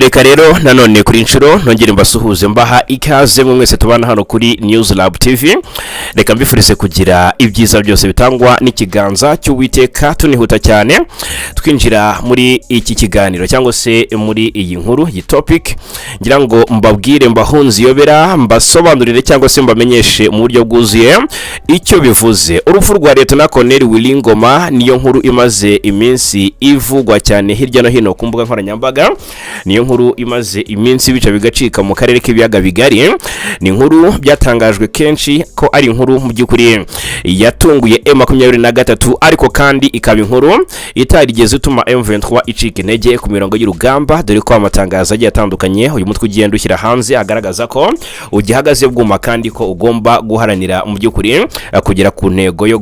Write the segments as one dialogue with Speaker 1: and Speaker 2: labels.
Speaker 1: Reka rero nanone kuri inshuro nongere mbasuhuze mbaha ikaze mu mwese tubana hano kuri News Lab TV. Reka mbifurize kugira ibyiza byose bitangwa n'ikiganza cy'Uwiteka. Tunihuta cyane twinjira muri iki kiganiro cyangwa se muri iyi nkuru yi topic, ngira ngo mbabwire mbahunzi yobera mbasobanurire cyangwa se mbamenyeshe mu buryo bwuzuye icyo bivuze. Urupfu rwa Lieutenant Willy Ngoma niyo nkuru imaze iminsi ivugwa cyane hirya no hino ku mbuga nkoranyambaga. Niyo nkuru imaze iminsi bica bigacika mu karere k'ibiyaga Bigari. Ni inkuru byatangajwe kenshi ko ari inkuru mu by'ukuri yatunguye M23, ariko kandi ikaba inkuru itarigeze utuma M23 icika intege ku mirongo y'urugamba, dore ko amatangazo agiye atandukanye uyu mutwe ugenda ushyira hanze agaragaza ko ugihagaze bwuma kandi ko ugomba guharanira mu by'ukuri kugera ku ntego yo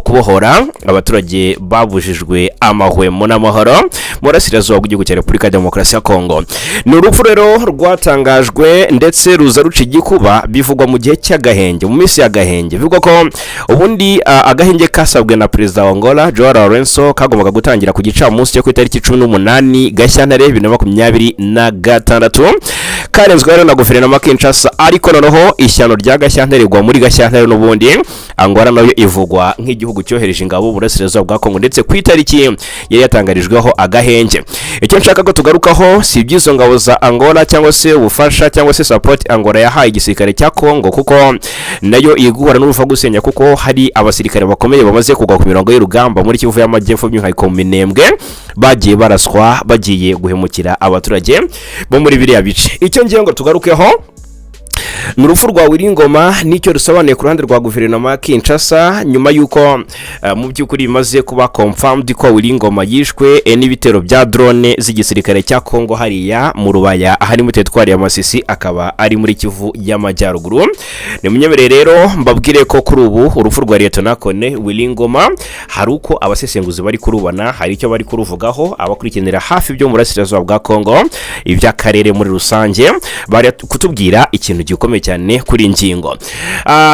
Speaker 1: kubohora abaturage babujijwe amahwemo n'amahoro mu burasirazuba bw'igihugu cya Repubulika Demokarasi ya Kongo. Ni urupfu rero rwatangajwe ndetse ruza ruca igikuba, bivugwa mu gihe cy'agahenge, mu minsi y'agahenge. Bivugwa ko ubundi agahenge kasabwe na Perezida wa Angola Joao Lourenço kagombaga gutangira ku gicamunsi cyo ku itariki 18 Gashyantare 2026, karenzwe rero na guverinoma Kinshasa, ariko noneho ishyano rya Gashyantare rwa muri Gashyantare n'ubundi Angola nayo ivugwa nk'igihugu cyohereje ingabo mu burasirazuba bwa Kongo, ndetse ku itariki yari yatangarijweho agahenge. Icyo nshaka ko tugarukaho si ibyizo ngabo za Angola cyangwa se ubufasha cyangwa se support Angola yahaye igisirikare cya Kongo, kuko nayo iguhura n'uruva gusenya, kuko hari abasirikare bakomeye bamaze kugwa ku mirongo y'urugamba muri Kivu y'Amajyepfo by'umwihariko mu Minembwe, bagiye baraswa bagiye guhemukira abaturage bo muri biriya bice. Icyo ngiye ngo tugarukeho ni urupfu rwa Willy Ngoma, nicyo rusobanuye ku ruhande rwa guverinoma Kinshasa, nyuma yuko mu by'ukuri bimaze kuba confirmed ko Willy Ngoma yishwe n'ibitero bya drone z'igisirikare cya Kongo hariya mu Rubaya ahari mu teritwari ya Masisi, akaba ari muri Kivu y'Amajyaruguru. Ni munyemere rero mbabwire ko kuri ubu urupfu rwa Lieutenant Willy Ngoma hari uko abasesenguzi bari kurubana, hari icyo bari kuruvugaho, abakurikiranira hafi byo mu burasirazuba bwa Kongo, ibya Karere muri rusange, bari kutubwira ikintu gikomeye cyane kuri ngingo.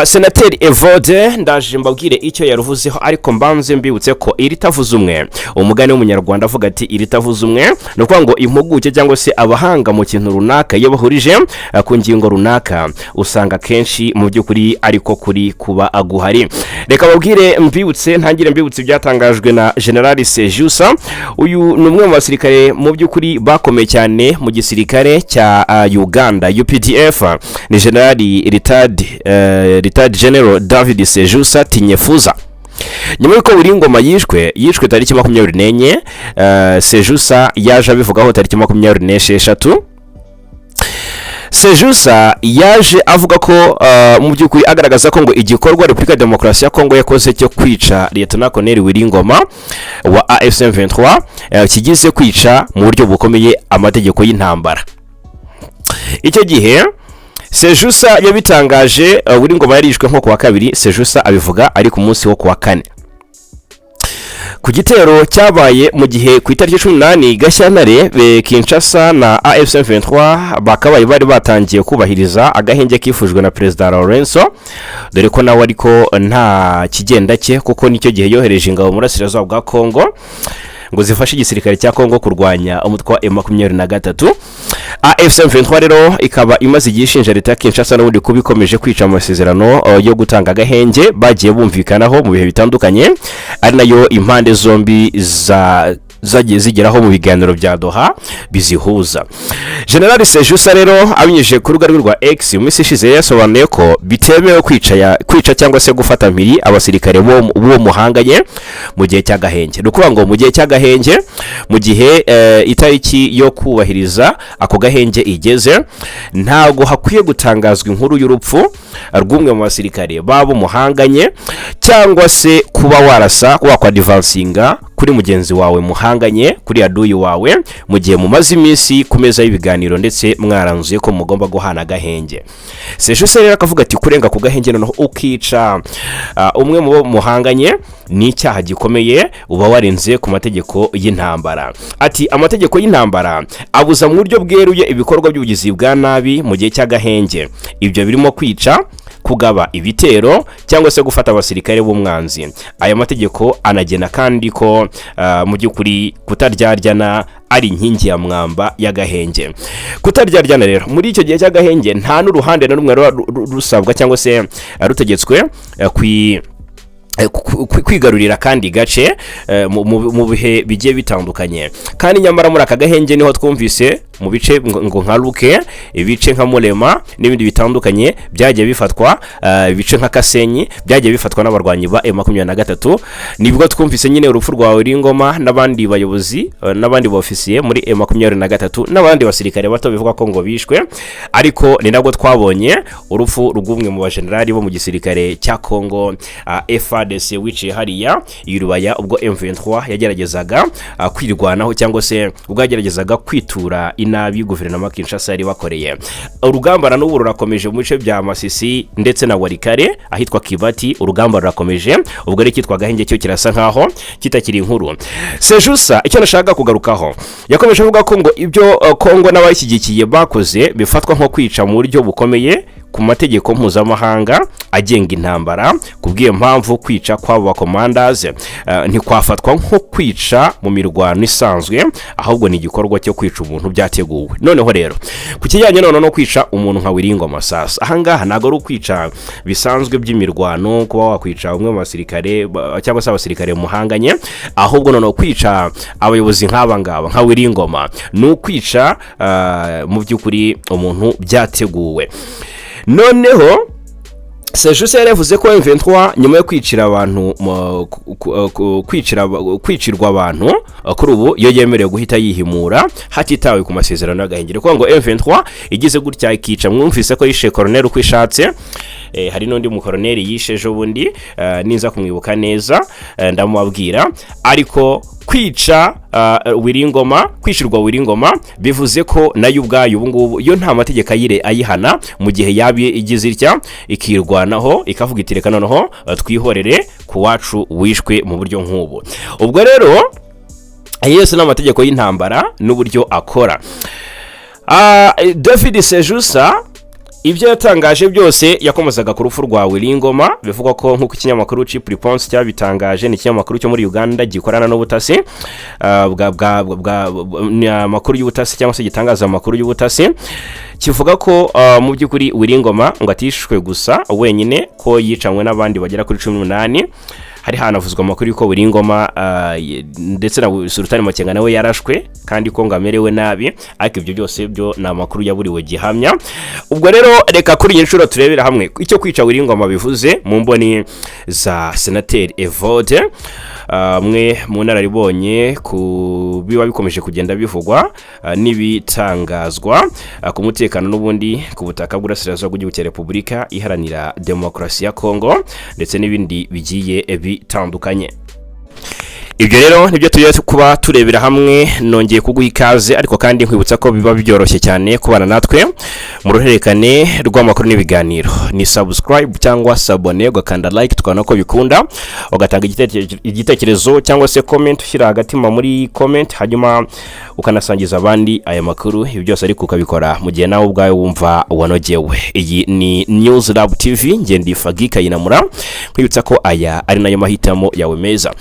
Speaker 1: Senateri Evode ndaje mbabwire icyo yaruvuzeho, ariko mbanze mbibutse ko iri tavuze umwe, umugani w'umunyarwanda avuga ati iri tavuze umwe, no kwa ngo impuguke cyangwa se abahanga mu kintu runaka iyo bahurije ku ngingo runaka usanga kenshi mu by'ukuri ariko kuri kuba aguhari. Reka babwire mbibutse ntangire mbibutse byatangajwe na General Sejusa. Uyu ni umwe mu basirikare mu by'ukuri bakomeye cyane mu gisirikare cya Uganda UPDF. Ni General retired General David Sejusa Tinyefuza. Nyuma yuko Willy Ngoma yishwe tariki 24, Sejusa yaje abivugaho tariki 26. Sejusa yaje avuga ko mu by'ukuri agaragaza ko ngo igikorwa Repubulika Demokarasi ya Kongo yakoze cyo kwica Lieutenant Willy Ngoma wa AFC M23 kigize kwica mu buryo bukomeye amategeko y'intambara. Icyo gihe Sejusa yabitangaje Willy Ngoma yarishwe nko kuwa kabiri, Sejusa abivuga ari ku munsi wo kuwa kane. Ku gitero cyabaye mu gihe ku itariki 18 Gashyantare Kinshasa na AFC M23 bakabaye bari batangiye kubahiriza agahenge kifujwe na Perezida Lourenço, dore ko nawe ariko nta kigenda cye, kuko nicyo gihe yohereje ingabo mu burasirazuba bwa Kongo ngo zifashe igisirikare cya Kongo kurwanya umutwe wa M23. AFC M23 rero ikaba imaze igishinja leta ya Kinshasa n'ubundi kubikomeje kwica amasezerano yo gutanga agahenge bagiye bumvikanaho mu bihe bitandukanye, ari nayo impande zombi zagiye zigeraho mu biganiro bya Doha bizihuza. General Sejusa rero abinyujije ku rubuga rwa X mu minsi ishize yasobanuye ko bitemewe kwica cyangwa se gufata mpiri abasirikare bo muhanganye mu gihe cy'agahenge. Nukuvuga ngo mu gihe cy'agahenge, mu gihe itariki yo kubahiriza ako gahenge igeze, ntago hakwiye gutangazwa inkuru y'urupfu rw'umwe mu basirikare babo muhanganye, cyangwa se kuba warasa wakwa advancinga kuri mugenzi wawe muhanganye, kuri aduyi wawe, mu gihe mumaze iminsi ku meza y'ibiganiro ndetse mwaranzuye ko mugomba guhana agahenge. Sejusa rero akavuga ati kurenga ku gahenge noneho ukica umwe mu muhanganye ni icyaha gikomeye, uba warenze ku mategeko y'intambara. Ati amategeko y'intambara abuza mu buryo bweruye ibikorwa by'ubugizi bwa nabi mu gihe cy'agahenge. Ibyo birimo kwica, kugaba ibitero cyangwa se gufata abasirikare b'umwanzi. Aya mategeko anagena kandi ko mu by'ukuri kutaryarjana ari inkingi ya mwamba y'agahenge. Kutaryana rero muri icyo gihe cy'agahenge nta n'uruhande na rumwe rusabwa cyangwa se rutegetswe kwigarurira kandi gace mu bihe bigiye bitandukanye. Kandi nyamara muri aka gahenge niho twumvise mu bice ngo nka Ruke, ibice nka Murema n'ibindi bitandukanye byagiye bifatwa, ibice nka Kasenyi byagiye bifatwa n'abarwanyi ba M23. Nibwo twumvise nyine urupfu rwa Willy Ngoma n'abandi bayobozi n'abandi ofisiye muri M23 n'abandi basirikare bato bivuga ko ngo bishwe, ariko ni nabwo twabonye urupfu rw'umwe mu bajenerali bo mu gisirikare cya Kongo FARDC wiciye hariya y'Urubaya ubwo M23 yageragezaga kwirwanaho cyangwa se ubwo yageragezaga kwitura inabi guverinoma Kinshasa yari bakoreye. Urugamba na n'ubu rurakomeje mu bice bya Masisi ndetse na Warikare ahitwa Kibati, urugamba rurakomeje. Ubwo ari kitwa gahenge cyo kirasa nkaho kitakiri inkuru. Sejusa icyo nashaka kugarukaho yakomeje avuga ko ngo ibyo Kongo n'abashyigikiye bakoze bifatwa nko kwica mu buryo bukomeye ku mategeko mpuzamahanga agenga intambara. Kubwiye mpamvu kwica kw'abo commanders ntikwafatwa nko kwica mu mirwano isanzwe, ahubwo ni igikorwa cyo kwica umuntu byateguwe. Noneho rero ku kijyanye no kwica umuntu nka Willy Ngoma sasa ahangaha ntago ari ukwica bisanzwe by'imirwano kuba wakwica umwe mu basirikare cyangwa se abasirikare muhanganye, ahubwo no kwica abayobozi nk'aba ngaba nka Willy Ngoma ni ukwica mu by'ukuri umuntu byateguwe. Noneho Sejusa yavuze ko M23 nyuma yo kwicira abantu kwicirwa abantu kuri ubu yo yemerewe guhita yihimura hatitawe ku masezerano y'agahengere, kuko ngo M23 igize gutya ikica. Mwumvise ko yishe colonel uko ishatse, hari n'undi mu colonel yishe ejo bundi ninza kumwibuka neza ndamubabwira, ariko kwica Willy Ngoma, kwishirwa Willy Ngoma bivuze ko nayo ubwayo ubu ngubu yo nta mategeko ayihana mu gihe yabi igize itya ikirwanaho ikavuga iti reka noneho twihorere ku wacu wishwe mu buryo nk'ubu. Ubwo rero Yesu n'amategeko y'intambara n'uburyo akora. David Sejusa ibyo yatangaje byose yakomezaga ku rupfu rwa Willy Ngoma. Bivugwa ko nk'uko ikinyamakuru Chip Response cyabitangaje, ni ikinyamakuru cyo muri Uganda gikorana n'ubutasi amakuru y'ubutasi cyangwa se gitangaza amakuru y'ubutasi, kivuga ko mu by'ukuri Willy Ngoma ngo atishwe gusa wenyine, ko yicanywe n'abandi bagera kuri 18. Hari hanavuzwa amakuru yuko Willy Ngoma ndetse na Sultan Makenga nawe yarashwe kandi ko ngamerewe nabi, ariko ibyo byose byo na makuru yaburiwe gihamya. Ubwo rero reka kuri inshuro turebera hamwe icyo kwica Willy Ngoma bivuze mu mboni za Senateri Evode, mwe mu nararibonye ku biba bikomeje kugenda bivugwa n'ibitangazwa ku mutekano n'ubundi ku butaka bw'Urasirazuba bw'igihugu cya Repubulika Iharanira Demokarasi ya Kongo ndetse n'ibindi bigiye bitandukanye. Ibyo rero nibyo tugiye kuba turebera hamwe. Nongeye kuguha ikaze, ariko kandi nkwibutsa ko biba byoroshye cyane kubana natwe mu ruhererekane rw'amakuru n'ibiganiro. Ni subscribe cyangwa sabone, ugakanda like tukana ko bikunda, ugatanga igitekerezo cyangwa se comment ushyira hagati muri comment, hanyuma ukanasangiza abandi aya makuru. Ibi byose ariko ukabikora mu gihe nawe ubwawe wumva wanogewe. Iyi ni News Lab TV, nge ndi Fagika Yinamura, nkwibutsa ko aya ari nayo mahitamo yawe meza.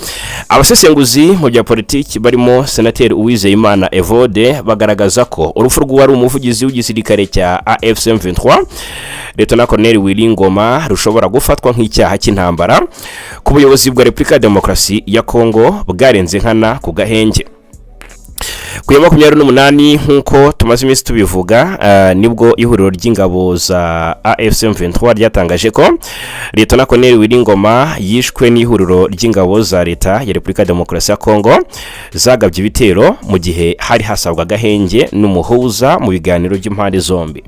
Speaker 1: Abasesenguzi mu bya politiki barimo Senateri Uwizeyimana Evode bagaragaza ko urupfu rw'uwari umuvugizi w'igisirikare cya AFC M23 Lieutenant Colonel Willy Ngoma rushobora gufatwa nk'icyaha cy'intambara ku buyobozi bwa Repubulika ya Demokarasi ya Kongo bwarenze nkana ku gahenge. Ku ya 28 nkuko tumaze iminsi tubivuga, nibwo ihuriro ry'ingabo za AFC M23 ryatangaje ko Lieutenant Colonel Willy Ngoma yishwe n'ihuriro ry'ingabo za leta ya Repubulika ya Demokarasi ya Kongo zagabye ibitero mu gihe hari hasabwa gahenge n'umuhuza mu biganiro by'impande zombi.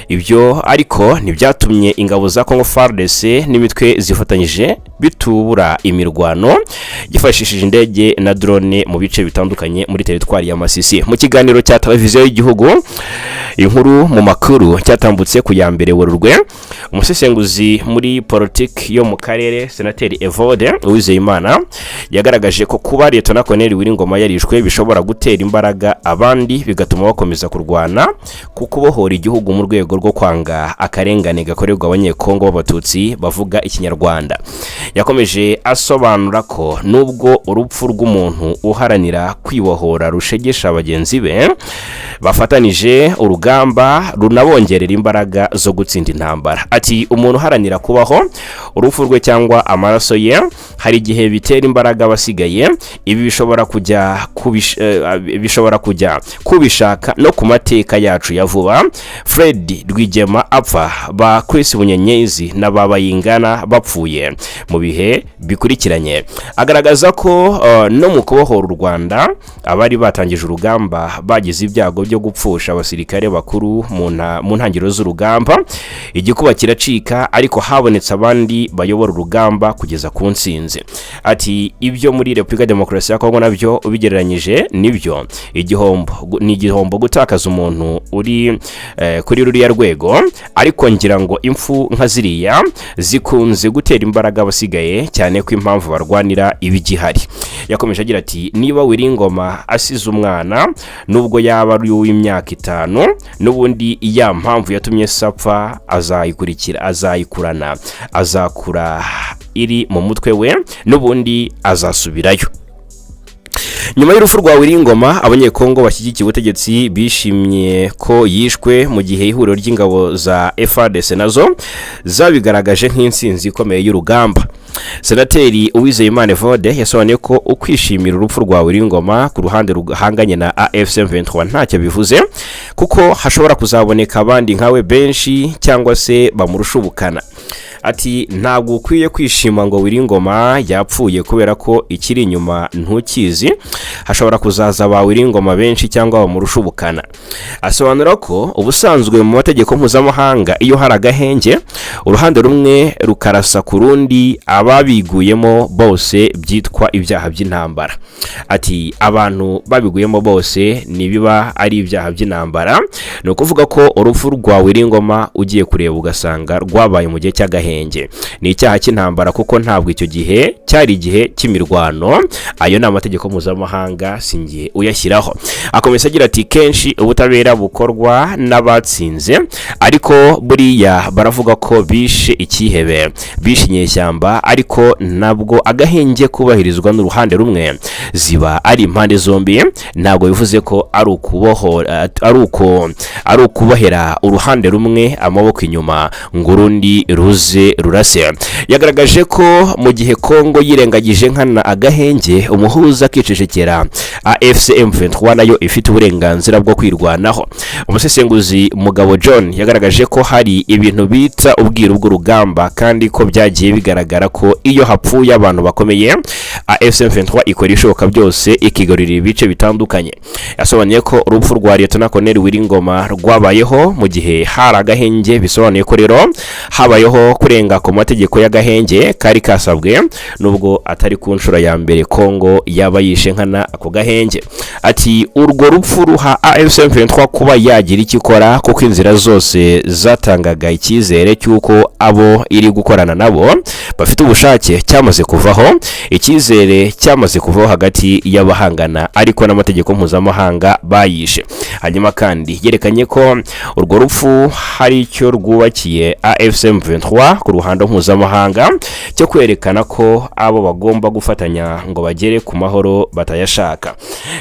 Speaker 1: Ibyo ariko ntibyatumye ingabo za Kongo FARDC n'imitwe zifatanyije bitubura imirwano gifashishije indege na drone mu bice bitandukanye muri teritwari ya Masisi. Mu kiganiro cya televiziyo y'igihugu inkuru mu makuru cyatambutse ku ya mbere Werurwe, umusesenguzi muri Politike yo mu Karere Senateri Evode Uwizeyimana yagaragaje ko kuba Lieutenant Colonel Willy Ngoma yarishwe bishobora gutera imbaraga abandi bigatuma bakomeza kurwana ku kubohora igihugu mu rwego rwo kwanga akarengane gakorerwa abanyekongo b'abatutsi bavuga ikinyarwanda. Yakomeje asobanura ko nubwo urupfu rw'umuntu uharanira kwibohora rushegesha bategesha bagenzi be bafatanije urugamba runabongerera imbaraga zo gutsinda intambara. Ati umuntu haranira kubaho urupfu rwe cyangwa amaraso ye hari igihe bitera imbaraga basigaye. Ibi bishobora kujya kubishaka no ku mateka yacu ya vuba. Fred Rwigema apfa, ba Chris Bunyenyezi na baba Ingana bapfuye mu bihe bikurikiranye. Agaragaza ko no mu kubohora u Rwanda abari batangije urugamba bagize ibyago byo gupfusha abasirikare bakuru mu ntangiriro z'urugamba. Igikuba kiracika ariko habonetse abandi bayobora urugamba kugeza ku ntsinzi. Ati ibyo muri Repubulika Demokarasi ya Kongo nabyo ubigereranyije nibyo igihombo gutakaza umuntu uri kuri ruriya rwego, ariko ngira ngo impfu nka ziriya zikunze gutera imbaraga abasigaye cyane ko impamvu barwanira ibigihari. Yakomeje agira ati niba Willy Ngoma asize umwana nubwo yaba ari uw'imyaka 5 n'ubundi ya mpamvu yatumye sapfa azayikurana azakura iri mu mutwe we n'ubundi azasubirayo. Nyuma y'urupfu rwa Willy Ngoma, abanyekongo bashyigikiye ubutegetsi bishimye ko yishwe mu gihe ihuriro ry'ingabo za FARDC nazo zabigaragaje nk'insinzi ikomeye y'urugamba. Senateri Uwizeyimana Evode yasobanuye ko ukwishimira urupfu rwa Willy Ngoma ku ruhande ruhanganye na AFC/M23 ntacyo bivuze kuko hashobora kuzaboneka abandi nkawe benshi cyangwa se bamurusha ubukana. Ati ntabwo ukwiye kwishima ngo Willy Ngoma yapfuye kubera ko ikiri inyuma ntukizi, hashobora kuzaza ba Willy Ngoma benshi cyangwa bamurusha ubukana. Asobanura ko ubusanzwe mu mategeko mpuzamahanga iyo hari agahenge uruhande rumwe rukarasa ku rundi ababiguyemo bose byitwa ibyaha by'intambara. Ati abantu babiguyemo bose nibiba ari ibyaha by'intambara. No kuvuga ko urupfu rwa Willy Ngoma ugiye kureba ugasanga rwabaye mu gihe cy'agahenge ni icyaha cy'intambara kuko ntabwo icyo gihe cyari igihe cy'imirwano. Ayo ni amategeko mpuzamahanga singiye uyashyiraho. Akomeza agira ati kenshi ubutabera bukorwa n'abatsinze ariko buriya baravuga ko bishe ikihebe bishe inyeshyamba, ariko nabwo agahenge kubahirizwa n'uruhande rumwe ziba ari impande zombi. Ntabwo bivuze ko ari ukubohera uruhande rumwe amaboko inyuma ngo urundi ruze rurase. Yagaragaje ko mu gihe Kongo yirengagije nkana agahenge umuhuza kicecekera, AFC/M23 nayo ifite uburenganzira bwo kwirwanaho. Umusesenguzi Mugabo John yagaragaje ko hari ibintu bita ubwiru bw'urugamba kandi ko byagiye bigaragara ko iyo hapfuye abantu bakomeye AFC/M23 ikora ishoboka byose ikigarurira ibice bitandukanye. Yasobanuye ko urupfu rwa Lt. Willy Ngoma rwabayeho mu gihe hari agahenge, bisobanuye ko rero habayeho kurenga ku mategeko y'agahenge kari kasabwe nubwo atari ku nshuro ya mbere Kongo yaba yishe nkana ako gahenge. Ati urwo rupfu ruha AFC/M23 kuba yagira ikikora kuko inzira zose zatangaga icyizere cy'uko abo iri gukorana nabo bafite ubushake cyamaze kuvaho. Icyizere cyamaze kuvaho hagati y'abahangana ariko n'amategeko mpuzamahanga bayishe. Hanyuma kandi yerekanye ko urwo rupfu hari icyo rwubakiye AFC/M23 ku ruhando mpuzamahanga cyo kwerekana ko abo bagomba gufatanya ngo bagere ku mahoro batayashaka.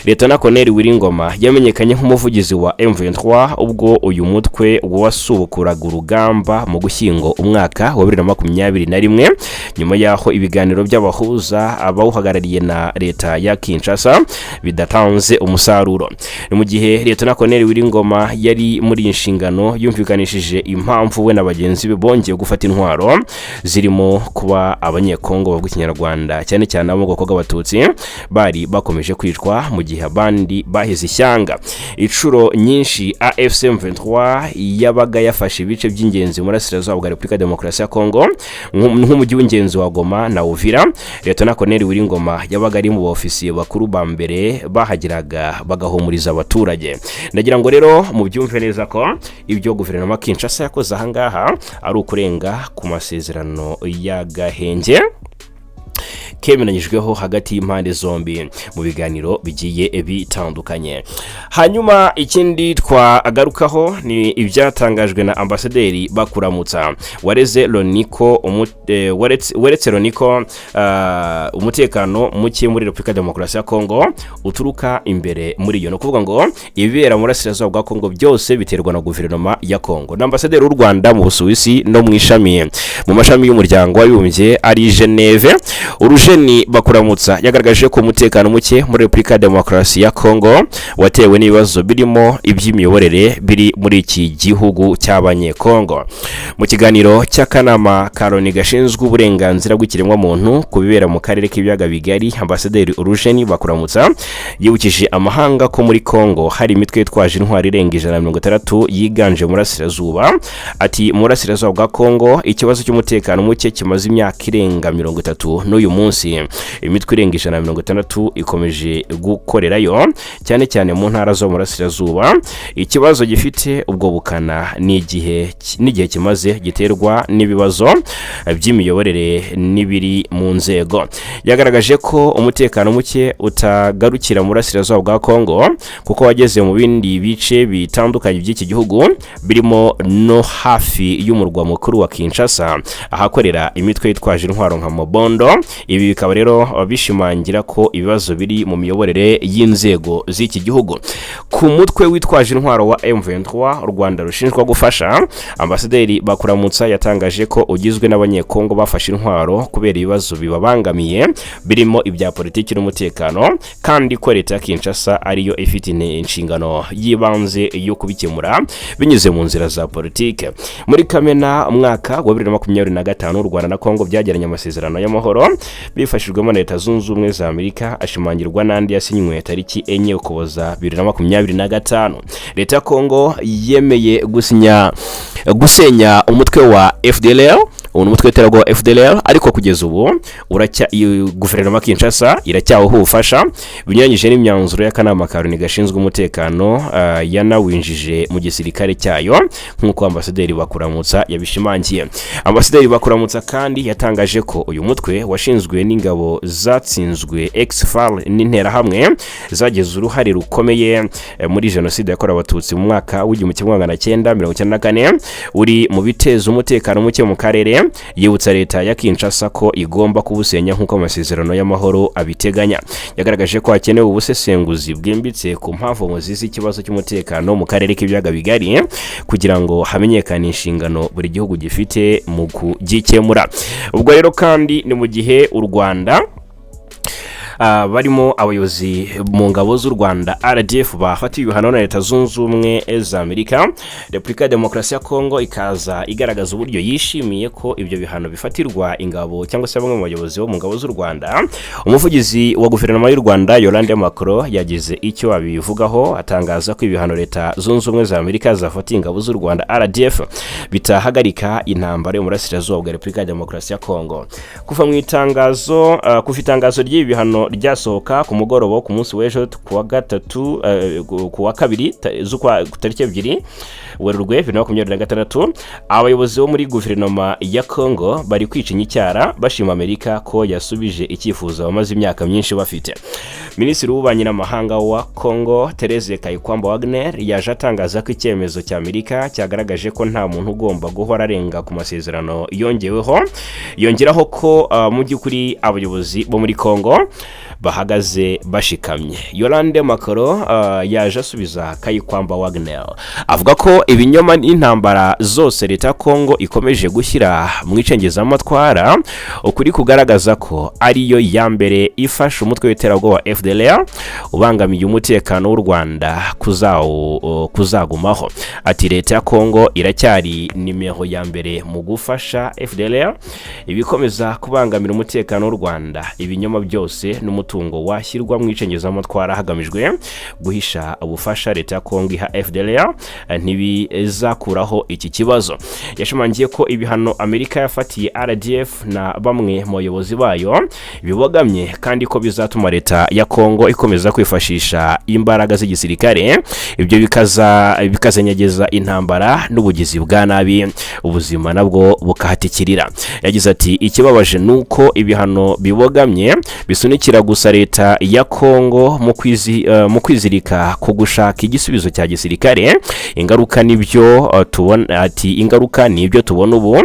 Speaker 1: Lt. Willy Ngoma yamenyekanye nk'umuvugizi wa M23 ubwo uyu mutwe wasubukuraga urugamba mu Gushyingo umwaka wa 2021 nyuma yaho ibiganiro by'abahuza abawuhagarariye na leta ya Kinshasa bidatanze umusaruro. Ni mu gihe Lt. Willy Ngoma yari muri inshingano yumvikanishije impamvu we na bagenzi be bongeye gufata intwaro zirimo kuba abanyekongo bavuga ikinyarwanda cyane cyane abo mu bwoko bw'abatutsi bari bakomeje kwicwa mu gihe abandi bahize ishyanga. Icuro nyinshi AFC/M23 yabaga yafashe ibice by'ingenzi muri Burasirazuba bwa Repubulika Demokarasi ya Kongo nk'umujyi w'ingenzi wa Ngoma na Uvira. Lt. Willy Ngoma yabaga ari mu ofisiye bakuru ba mbere bahagiraga bagahumuriza abaturage. Ndagira ngo rero mu byumve neza ko ibyo guverinoma Kinshasa yakoze ahangaha ari ukurenga ku masezerano y'agahenge kemeranyijweho hagati y'impande zombi mu biganiro bigiye bitandukanye. Hanyuma ikindi twagarukaho ni ibyatangajwe na ambasaderi bakuramutsa wareze Roniko waretse Roniko umutekano muke muri Republika Demokarasi ya Kongo uturuka imbere muri yo. No kuvuga ngo ibibera muri Burasirazuba bwa Kongo byose biterwa na guverinoma ya Kongo. Na ambasaderi w'u Rwanda mu Busuwisi no mu mashami y'umuryango w'abibumbye ari Geneve urujeni bakuramutsa yagaragaje ko umutekano muke muri Republika Demokarasi ya Kongo watewe n'ibibazo birimo iby'imiyoborere biri muri iki gihugu cy'Abanyekongo. Mu kiganiro cy'akanama Karoni gashinzwe uburenganzira bw'ikiremwa muntu kubibera mu karere k'ibiyaga bigari, ambasaderi urujeni bakuramutsa yibukije amahanga ko muri Kongo hari imitwe yitwaje intwari irenga 160 yiganje muri Burasirazuba. Ati muri Burasirazuba bwa Kongo ikibazo cy'umutekano muke kimaze imyaka irenga 30 n'uyu munsi imitwe irenga 160 ikomeje gukorerayo cyane cyane mu ntara zo muri Burasirazuba. Ikibazo gifite ubwo bukana n'igihe kimaze giterwa n'ibibazo by'imiyoborere n'ibiri mu nzego. Yagaragaje ko umutekano muke utagarukira muri Burasirazuba bwa Kongo kuko wageze mu bindi bice bitandukanye by'iki gihugu birimo no hafi y'umurwa mukuru wa Kinshasa ahakorera imitwe yitwaje intwaro nka Mobondo. Ibi bikaba rero bishimangira ko ibibazo biri mu miyoborere y'inzego z'iki gihugu. Ku mutwe witwaje intwaro wa M23 Rwanda rushinjwa gufasha, ambasaderi bakuramutsa yatangaje ko ugizwe n'Abanyekongo bafashe intwaro kubera ibibazo bibabangamiye birimo ibya politiki n'umutekano, kandi ko leta ya Kinshasa ariyo ifite inshingano yibanze yo kubikemura binyuze mu nzira za politike. Muri Kamena umwaka wa 2025 Rwanda na Kongo byagiranye amasezerano y'amahoro bifashijwemo na Leta Zunze Ubumwe za Amerika ashimangirwa n'andi yasinywe tariki 4 Ukuboza 2025. Leta ya Kongo yemeye gusenya umutwe wa FDLR umutwe w'iterabwoba FDLR, ariko kugeza ubu guverinoma Kinshasa iracyawuha ubufasha binyuranyije n'imyanzuro y'akanama Karoni gashinzwe umutekano yanawinjije mu gisirikare cyayo nk'uko ambasaderi bakuramutsa yabishimangiye. Ambasaderi bakuramutsa kandi yatangaje ko uyu mutwe washinzwe n'ingabo zatsinzwe ex-FARC n'interahamwe zagize uruhare rukomeye muri jenoside yakorewe abatutsi mu mwaka w'1994 uri mu biteza umutekano muke mu karere. Yibutsa leta ya Kinshasa ko igomba kubusenya nk'uko amasezerano y'amahoro abiteganya. Yagaragaje ko hakenewe ubusesenguzi bwimbitse ku mpamvu zizi ikibazo cy'umutekano mu karere k'ibiyaga bigari kugira ngo hamenyekane inshingano buri gihugu gifite mu kugikemura. Ubwo rero kandi ni mu gihe u Rwanda barimo abayobozi mu ngabo z'u Rwanda RDF bafatiwe ibihano na Leta Zunze Ubumwe za Amerika. Republika Demokarasi ya Kongo ikaza igaragaza uburyo yishimiye ko ibyo bihano bifatirwa ingabo cyangwa se bamwe mu bayobozi bo mu ngabo z'u Rwanda. Umuvugizi wa guverinoma y'u Rwanda AMAKURU yagize icyo abivugaho atangaza ko ibihano Leta Zunze Ubumwe za Amerika zafatiye ingabo z'u Rwanda RDF bitahagarika intambara yo muri Burasirazuba bwa Republika Demokarasi ya Kongo. Kuva mu itangazo ry'ibihano ryasohoka ku mugoroba ku munsi w'ejo kuwa kabiri z'ukwa tariki 2 Werurwe 2026, abayobozi bo muri guverinoma ya Kongo bari kwica icyara bashima Amerika ko yasubije icyifuzo bamaze imyaka myinshi bafite. Minisitiri w'ububanyi n'amahanga wa Kongo Therese Kayikwamba Wagner yaje atangaza ko icyemezo cya Amerika cyagaragaje ko nta muntu ugomba guhora arenga ku masezerano yongeraho ko mu by'ukuri abayobozi bo muri Kongo bahagaze bashikamye. AMAKURU yaje asubiza Kayikwamba Wagner avuga ko ibinyoma n'intambara zose leta ya Kongo ikomeje gushyira mu icengezamatwara ukuri kugaragaza ko ariyo ya mbere ifasha umutwe w'iterabwoba FDLR ubangamiye umutekano w'u Rwanda kuzagumaho. Ati leta ya Kongo iracyari nimero ya mbere mu gufasha FDLR ibikomeza kubangamira umutekano w'u Rwanda. Ibinyoma byose n'umutungo mutungo washyirwa mu icengezamatwara hagamijwe guhisha ubufasha leta ya Kongo iha FDLR ntibizakuraho iki kibazo. Yashimangiye ko ibihano Amerika yafatiye RDF na bamwe mu bayobozi bayo bibogamye kandi ko bizatuma leta ya Kongo ikomeza kwifashisha imbaraga z'igisirikare, ibyo bikazanyageza intambara n'ubugizi bwa nabi, ubuzima nabwo bukahatikirira. Yagize ati ikibabaje nuko ibihano bibogamye bisunikira gusa leta ya Kongo mu kwizirika ku gushaka igisubizo cya gisirikare. Ingaruka nibyo tubona ubu,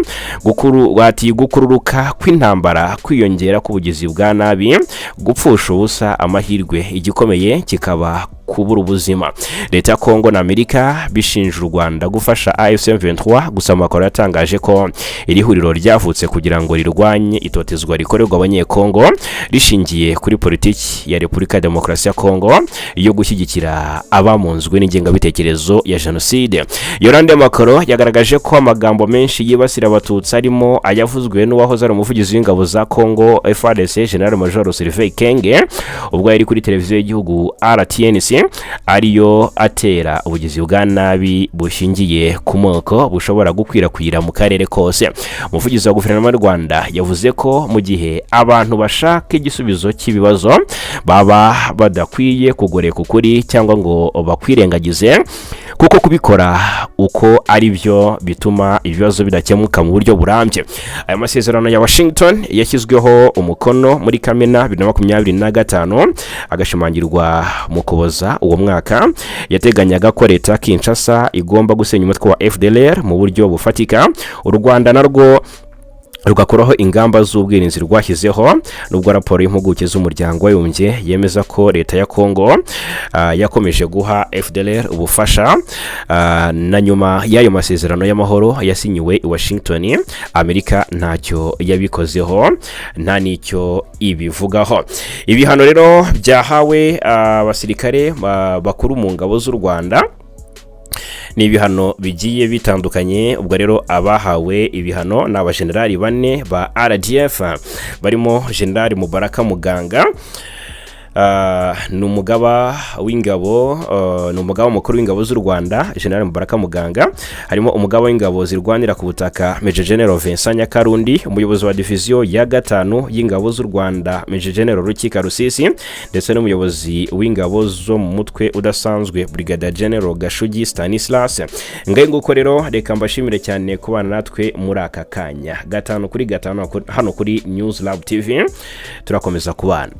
Speaker 1: gukururuka kw'intambara, kwiyongera k'ubugizi bwa nabi, gupfusha ubusa amahirwe, igikomeye kikaba kubura ubuzima. Leta ya Kongo na Amerika bishinja u Rwanda gufasha AFC M23, gusa amakuru yatangaje ko iri huriro ryavutse kugira ngo rirwanye itotezwa rikorerwa abanyekongo rishingiye kuri politiki ya Repubulika ya Demokarasi ya Kongo yo gushyigikira abamunzwe n'ingengabitekerezo ya jenoside. Yorande Makoro yagaragaje ko amagambo menshi yibasira abatutsi arimo ayavuzwe n'uwahoze ari umuvugizi w'ingabo za Kongo FARDC General Major Sylvain Kenge ubwo yari kuri televiziyo y'igihugu RTNC ariyo atera ubugizi bwa nabi bushingiye ku moko bushobora gukwirakwira mu karere kose. Umuvugizi wa guverinoma y'u Rwanda yavuze ko mu gihe abantu bashaka igisubizo cy'ibibazo baba badakwiye kugoreka ukuri cyangwa ngo bakwirengagize, kuko kubikora uko ari byo bituma ibibazo bidakemuka mu buryo burambye. Aya masezerano ya Washington yashyizweho umukono muri Kamena 2025 agashimangirwa mu Kuboza uwo mwaka. Yateganyaga ko leta Kinshasa igomba gusenya umutwe wa FDLR mu buryo bufatika. U Rwanda narwo rugakuraho ingamba z'ubwirinzi rwashyizeho, nubwo raporo y'impuguke z'umuryango w'abibumbye yemeza ko leta ya Kongo yakomeje guha FDLR ubufasha. Na nyuma y'ayo masezerano y'amahoro yasinyiwe i Washington, Amerika ntacyo yabikozeho, nta nicyo ibivugaho. Ibihano rero byahawe abasirikare bakuru mu ngabo z'u Rwanda ni ibihano bigiye bitandukanye. Ubwo rero abahawe ibihano ni abajenerali 4 ba RDF barimo General Mubaraka Muganga, ni umugaba mukuru w'ingabo z'u Rwanda General Mubaraka Muganga, harimo umugaba w'ingabo zirwanira ku butaka Major General Vincent Nyakarundi, umuyobozi wa diviziyo ya 5 y'ingabo z'u Rwanda Major General Rukika Rusisi, ndetse n'umuyobozi w'ingabo zo mu mutwe udasanzwe Brigadier General Gashugi Stanislas. Nguko rero reka mbashimire cyane kubana natwe muri aka kanya 5 kuri 5 hano kuri News Lab TV. Turakomeza kubana.